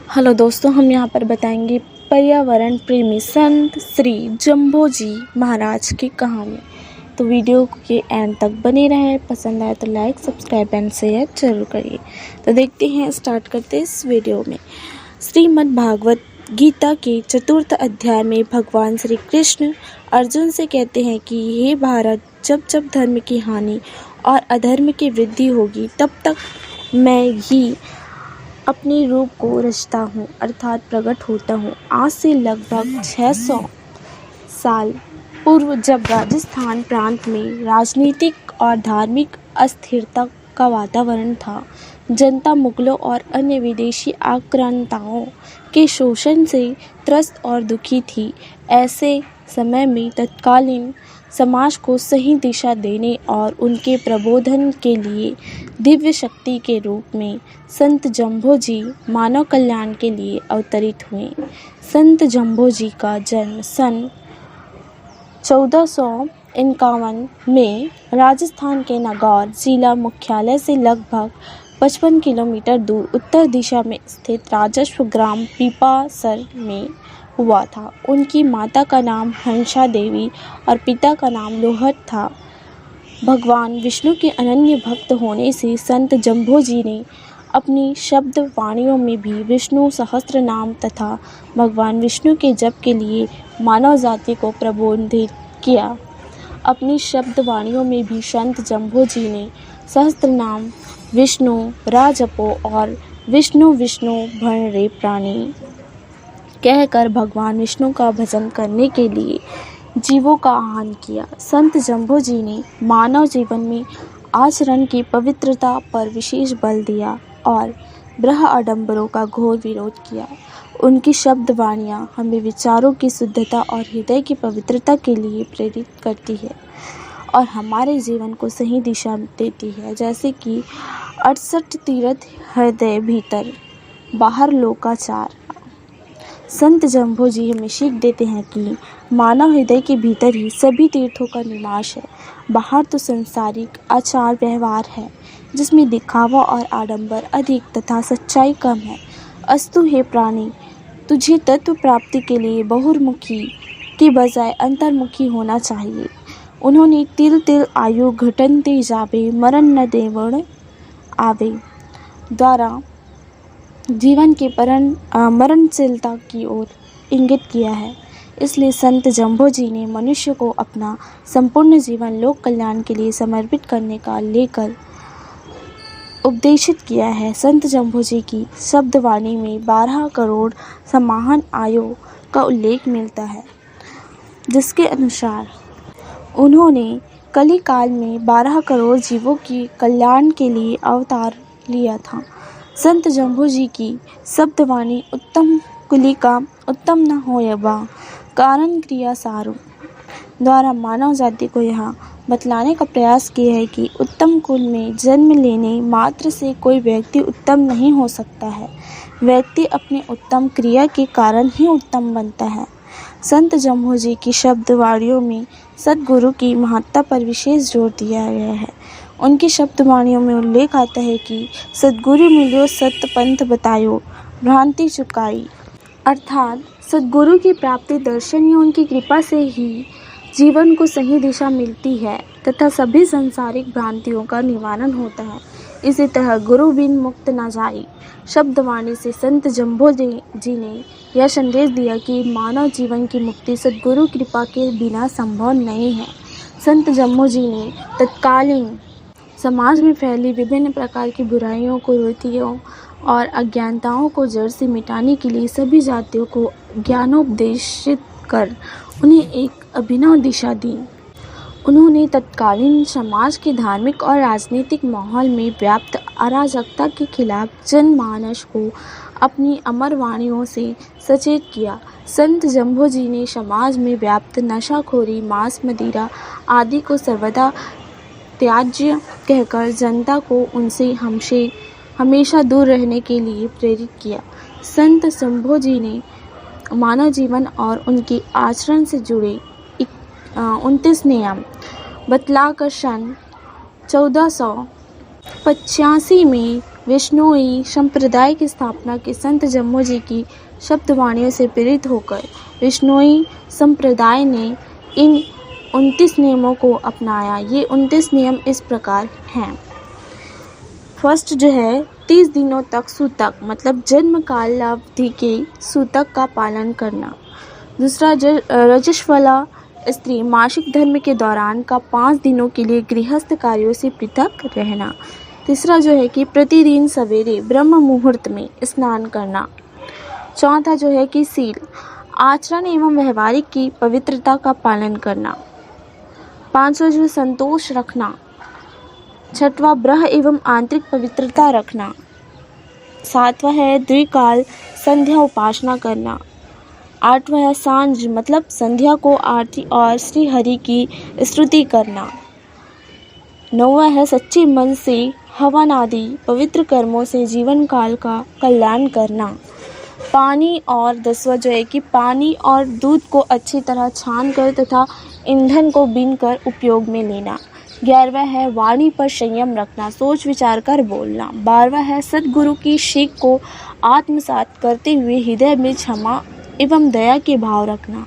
Hello दोस्तों, हम यहाँ पर बताएंगे पर्यावरण प्रेमी संत श्री जम्भोजी महाराज की कहानी। तो वीडियो के एंड तक बने रहें। पसंद आए तो लाइक, सब्सक्राइब एंड शेयर जरूर करिए। तो देखते हैं, स्टार्ट करते हैं इस वीडियो में। श्रीमद् भागवत गीता के चतुर्थ अध्याय में भगवान श्री कृष्ण अर्जुन से कहते हैं कि हे भारत, जब जब धर्म की हानि और अधर्म की वृद्धि होगी तब तक मैं ही अपने रूप को रचता हूँ, अर्थात प्रकट होता हूँ। आज से लगभग 600 साल पूर्व जब राजस्थान प्रांत में राजनीतिक और धार्मिक अस्थिरता का वातावरण था, जनता मुगलों और अन्य विदेशी आक्रांताओं के शोषण से त्रस्त और दुखी थी। ऐसे समय में तत्कालीन समाज को सही दिशा देने और उनके प्रबोधन के लिए दिव्य शक्ति के रूप में संत जम्भोजी मानव कल्याण के लिए अवतरित हुए। संत जम्भोजी का जन्म सन 1451 में राजस्थान के नागौर जिला मुख्यालय से लगभग 55 किलोमीटर दूर उत्तर दिशा में स्थित राजस्व ग्राम पीपासर में हुआ था। उनकी माता का नाम हंसा देवी और पिता का नाम लोहट था। भगवान विष्णु के अनन्य भक्त होने से संत जम्भोजी ने अपनी शब्द वाणियों में भी विष्णु सहस्त्र नाम तथा भगवान विष्णु के जप के लिए मानव जाति को प्रबोधित किया। अपनी शब्द वाणियों में भी संत जम्भोजी ने सहस्त्र नाम विष्णु राजपो और विष्णु विष्णु भण रे प्राणी कहकर भगवान विष्णु का भजन करने के लिए जीवों का आह्वान किया। संत जम्भोजी ने मानव जीवन में आचरण की पवित्रता पर विशेष बल दिया और ब्रह्म आडंबरों का घोर विरोध किया। उनकी शब्द वाणियाँ हमें विचारों की शुद्धता और हृदय की पवित्रता के लिए प्रेरित करती है और हमारे जीवन को सही दिशा देती है। जैसे कि 68 तीर्थ हृदय भीतर, बाहर लोकाचार। संत जम्भोजी हमें सीख देते हैं कि मानव हृदय के भीतर ही सभी तीर्थों का निवास है। बाहर तो संसारिक आचार व्यवहार है जिसमें दिखावा और आडंबर अधिक तथा सच्चाई कम है। अस्तु हे प्राणी, तुझे तत्व प्राप्ति के लिए बहुमुखी की बजाय अंतर्मुखी होना चाहिए। उन्होंने तिल तिल आयु घटनते जावे, मरण न देवण आवे द्वारा जीवन के मरणशीलता की ओर इंगित किया है। इसलिए संत जम्भोजी ने मनुष्य को अपना संपूर्ण जीवन लोक कल्याण के लिए समर्पित करने का लेकर उपदेशित किया है। संत जम्भोजी की शब्दवाणी में 12 करोड़ समाहन आयु का उल्लेख मिलता है, जिसके अनुसार उन्होंने कली काल में 12 करोड़ जीवों के कल्याण के लिए अवतार लिया था। संत जम्भोजी की शब्दवाणी उत्तम कुली का उत्तम न होयबा कारण क्रिया सारू द्वारा मानव जाति को यह बतलाने का प्रयास किया है कि उत्तम कुल में जन्म लेने मात्र से कोई व्यक्ति उत्तम नहीं हो सकता है। व्यक्ति अपने उत्तम क्रिया के कारण ही उत्तम बनता है। संत जम्भोजी की शब्दवाणियों में सद्गुरु की महत्ता पर विशेष जोर दिया गया है। उनकी शब्दवाणियों में उल्लेख आता है कि सद्गुरु मिलियो सत्य पंथ बतायो, भ्रांति चुकाई, अर्थात सद्गुरु की प्राप्ति दर्शन या उनकी कृपा से ही जीवन को सही दिशा मिलती है तथा सभी सांसारिक भ्रांतियों का निवारण होता है। इसी तरह गुरु बिन मुक्त न जाई शब्दवाणी से संत जम्भोजी ने यह संदेश दिया कि मानव जीवन की मुक्ति सद्गुरु कृपा के बिना संभव नहीं है। संत जम्भोजी ने तत्कालीन समाज में फैली विभिन्न प्रकार की बुराइयों, कुरीतियों और अज्ञानताओं को जड़ से मिटाने के लिए सभी जातियों को ज्ञानोपदेशित कर उन्हें एक अभिनव दिशा दी। उन्होंने तत्कालीन समाज के धार्मिक और राजनीतिक माहौल में व्याप्त अराजकता के खिलाफ जनमानस को अपनी अमर वाणियों से सचेत किया। संत जम्भोजी ने समाज में व्याप्त नशाखोरी, मांस, मदिरा आदि को सर्वदा त्याज्य कहकर जनता को उनसे हमेशा दूर रहने के लिए प्रेरित किया। संत जम्भोजी ने मानव जीवन और उनके आचरण से जुड़े 29 नियम बतलाकर सन 1485 में विष्णोई संप्रदाय की स्थापना के संत जम्मू जी की शब्दवाणियों से प्रेरित होकर विष्णोई संप्रदाय ने इन 29 नियमों को अपनाया। ये 29 नियम इस प्रकार हैं। फर्स्ट जो है 30 दिनों तक सूतक मतलब जन्म कालावधि के सूतक का पालन करना। दूसरा रजस्वला स्त्री मासिक धर्म के दौरान का 5 दिनों के लिए गृहस्थ कार्यों से पृथक रहना। तीसरा जो है कि प्रतिदिन सवेरे ब्रह्म मुहूर्त में स्नान करना। चौथा जो है कि सील आचरण एवं व्यवहारिक की पवित्रता का पालन करना। पांचवा जो संतोष रखना। छठवां ब्रह एवं आंतरिक पवित्रता रखना। सातवां है द्विकाल संध्या उपासना करना। आठवां है सांझ मतलब संध्या को आरती और श्री हरि की स्तुति करना। नौवां है सच्चे मन से हवन आदि पवित्र कर्मों से जीवन काल का कल्याण करना। पानी और 10वां जो है कि पानी और दूध को अच्छी तरह छान कर तथा ईंधन को बीन कर उपयोग में लेना। 11वां है वाणी पर संयम रखना, सोच विचार कर बोलना। 12वां है सद्गुरु की सीख को आत्मसात करते हुए हृदय में क्षमा एवं दया के भाव रखना।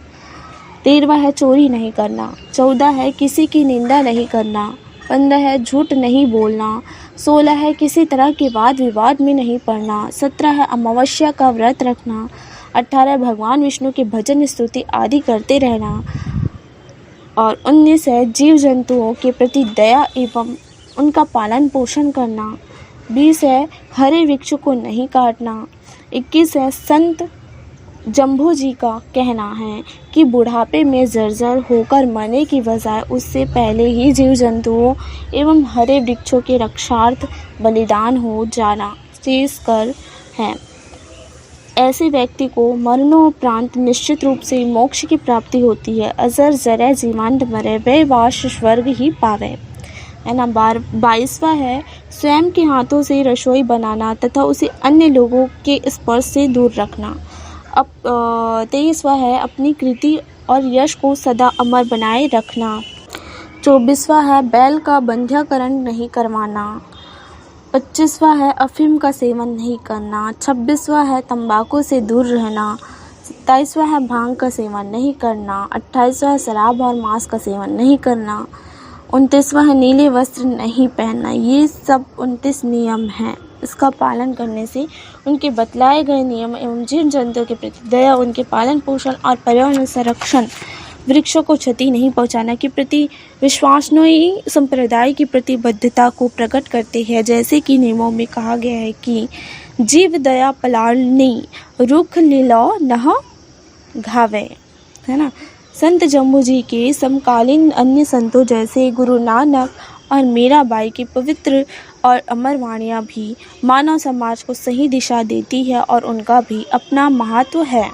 13वां है चोरी नहीं करना। 14 है किसी की निंदा नहीं करना। 15 है झूठ नहीं बोलना। 16 है किसी तरह के वाद विवाद में नहीं पड़ना। 17 है अमावस्या का व्रत रखना। 18 भगवान विष्णु के भजन स्तुति आदि करते रहना। और 19 है जीव जंतुओं के प्रति दया एवं उनका पालन पोषण करना। 20 है हरे वृक्ष को नहीं काटना। 21 है संत जम्भू जी का कहना है कि बुढ़ापे में जर्जर होकर मरने की बजाय उससे पहले ही जीव जंतुओं एवं हरे वृक्षों के रक्षार्थ बलिदान हो जाना श्रेयस्कर है। ऐसे व्यक्ति को मरणोपरांत निश्चित रूप से मोक्ष की प्राप्ति होती है। अजर जरे जीवांत मरे वे वास स्वर्ग ही पावे, है ना। 22वां है स्वयं के हाथों से रसोई बनाना तथा उसे अन्य लोगों के स्पर्श से दूर रखना। अब 23वां है अपनी कृति और यश को सदा अमर बनाए रखना। 24वां है बैल का बंध्याकरण नहीं करवाना। 25वां है अफीम का सेवन नहीं करना। 26वां है तंबाकू से दूर रहना। 27वां है भांग का सेवन नहीं करना। 28वां है शराब और मांस का सेवन नहीं करना। 29वां है नीले वस्त्र नहीं पहनना। ये सब 29 नियम हैं। इसका पालन करने से उनके बतलाए गए नियम एवं जीव जंतुओं के प्रति दया, उनके पालन पोषण और पर्यावरण संरक्षण, वृक्षों को क्षति नहीं पहुंचाने के प्रति विश्वासनोई संप्रदाय की प्रतिबद्धता को प्रकट करते हैं। जैसे कि नियमों में कहा गया है कि जीव दया पलाळनी रुख लीलो नह घावे, है ना। संत जम्मू जी के समकालीन अन्य संतों जैसे गुरु नानक और मीराबाई की पवित्र और अमर वाणियाँ भी मानव समाज को सही दिशा देती है और उनका भी अपना महत्व है।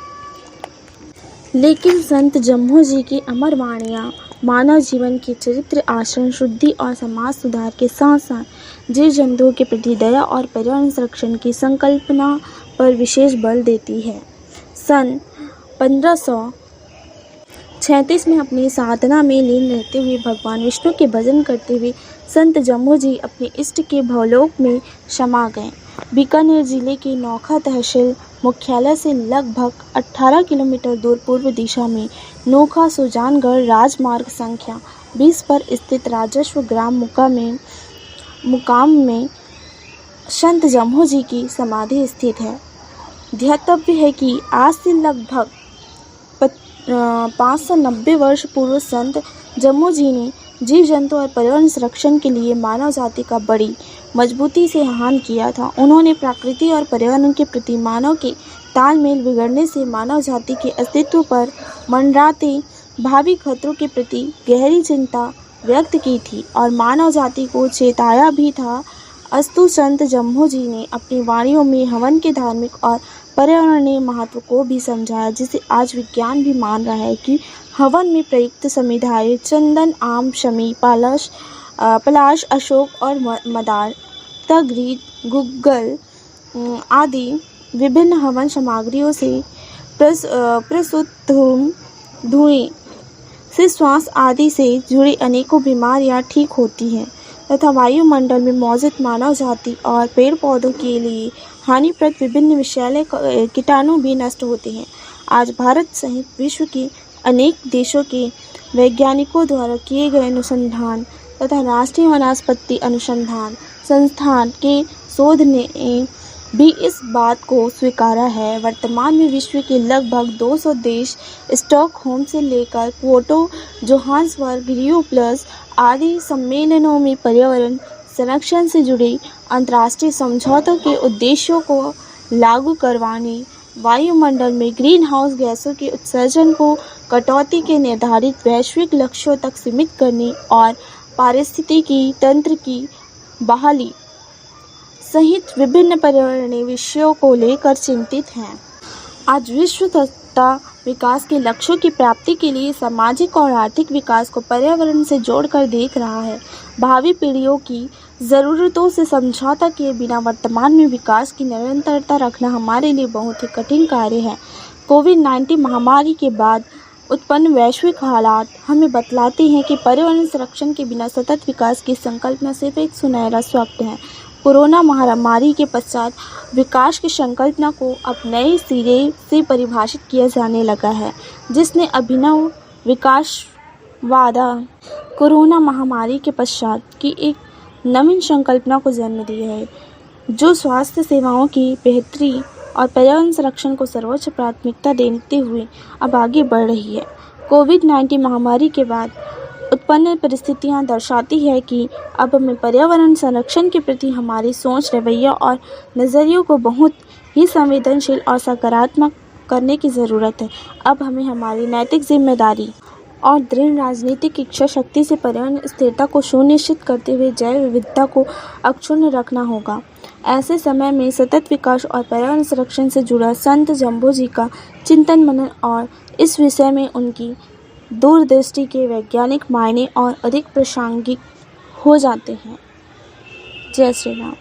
लेकिन संत जम्मू जी की अमर वाणियाँ मानव जीवन के चरित्र, आचरण, शुद्धि और समाज सुधार के साथ साथ जीव जंतुओं के प्रति दया और पर्यावरण संरक्षण की संकल्पना पर विशेष बल देती है। सन 1536 में अपनी साधना में लीन रहते हुए भगवान विष्णु के भजन करते हुए संत जम्मू जी अपने इष्ट के भवलोक में समा गए। बीकानेर जिले के नौखा तहसील मुख्यालय से लगभग 18 किलोमीटर दूर पूर्व दिशा में नोखा सुजानगढ़ राजमार्ग संख्या 20 पर स्थित राजस्व ग्राम मुकाम में संत जम्मू जी की समाधि स्थित है। ध्यातव्य है कि आज से लगभग 590 वर्ष पूर्व संत जम्मू जी ने जीव जंतु और पर्यावरण संरक्षण के लिए मानव जाति का बड़ी मजबूती से आह्वान किया था। उन्होंने प्रकृति और पर्यावरण के प्रति मानव के तालमेल बिगड़ने से मानव जाति के अस्तित्व पर मंडराते भावी खतरों के प्रति गहरी चिंता व्यक्त की थी और मानव जाति को चेताया भी था। अस्तु संत जम्मू जी ने अपनी वाणियों में हवन के धार्मिक और पर्यावरणीय महत्व को भी समझाया, जिसे आज विज्ञान भी मान रहा है कि हवन में प्रयुक्त समिधाएं चंदन, आम, शमी, पलाश, अशोक और मदार, तगरी, गुग्गल आदि विभिन्न हवन सामग्रियों से प्रसुत धुएं से श्वास आदि से जुड़ी अनेकों बीमारियां ठीक होती हैं। तथा वायुमंडल में मौजूद मानव जाति और पेड़ पौधों के लिए हानिप्रद विभिन्न विषैले कीटाणु भी नष्ट होते हैं। आज भारत सहित विश्व के अनेक देशों के वैज्ञानिकों द्वारा किए गए अनुसंधान तथा राष्ट्रीय वनस्पति अनुसंधान संस्थान के शोध ने भी इस बात को स्वीकारा है। वर्तमान में विश्व के लगभग 200 देश स्टॉकहोम से लेकर क्योटो, जोहान्सबर्ग, रियो प्लस आदि सम्मेलनों में पर्यावरण संरक्षण से जुड़े अंतर्राष्ट्रीय समझौतों के उद्देश्यों को लागू करवाने, वायुमंडल में ग्रीन हाउस गैसों के उत्सर्जन को कटौती के निर्धारित वैश्विक लक्ष्यों तक सीमित करने और पारिस्थितिकी तंत्र की बहाली सहित विभिन्न पर्यावरणीय विषयों को लेकर चिंतित हैं। आज विश्व तथा विकास के लक्ष्यों की प्राप्ति के लिए सामाजिक और आर्थिक विकास को पर्यावरण से जोड़कर देख रहा है। भावी पीढ़ियों की ज़रूरतों से समझौता किए बिना वर्तमान में विकास की निरंतरता रखना हमारे लिए बहुत ही कठिन कार्य है। कोविड-19 महामारी के बाद उत्पन्न वैश्विक हालात हमें बतलाते हैं कि पर्यावरण संरक्षण के बिना सतत विकास की संकल्पना सिर्फ एक सुनहरा स्वप्न है। कोरोना महामारी के पश्चात विकास की संकल्पना को अब नए सिरे से परिभाषित किया जाने लगा है, जिसने अभिनव विकासवादा कोरोना महामारी के पश्चात की एक नवीन संकल्पना को जन्म दिया है, जो स्वास्थ्य सेवाओं की बेहतरी और पर्यावरण संरक्षण को सर्वोच्च प्राथमिकता देते हुए अब आगे बढ़ रही है। कोविड-19 महामारी के बाद उत्पन्न परिस्थितियां दर्शाती है कि अब हमें पर्यावरण संरक्षण के प्रति हमारी सोच, रवैया और नज़रियों को बहुत ही संवेदनशील और सकारात्मक करने की ज़रूरत है। अब हमें हमारी नैतिक जिम्मेदारी और दृढ़ राजनीतिक इच्छा शक्ति से पर्यावरण स्थिरता को सुनिश्चित करते हुए जैव विविधता को अक्षुण्ण रखना होगा। ऐसे समय में सतत विकास और पर्यावरण संरक्षण से जुड़ा संत जम्भोजी का चिंतन मनन और इस विषय में उनकी दूरदृष्टि के वैज्ञानिक मायने और अधिक प्रासंगिक हो जाते हैं। जय श्री राम।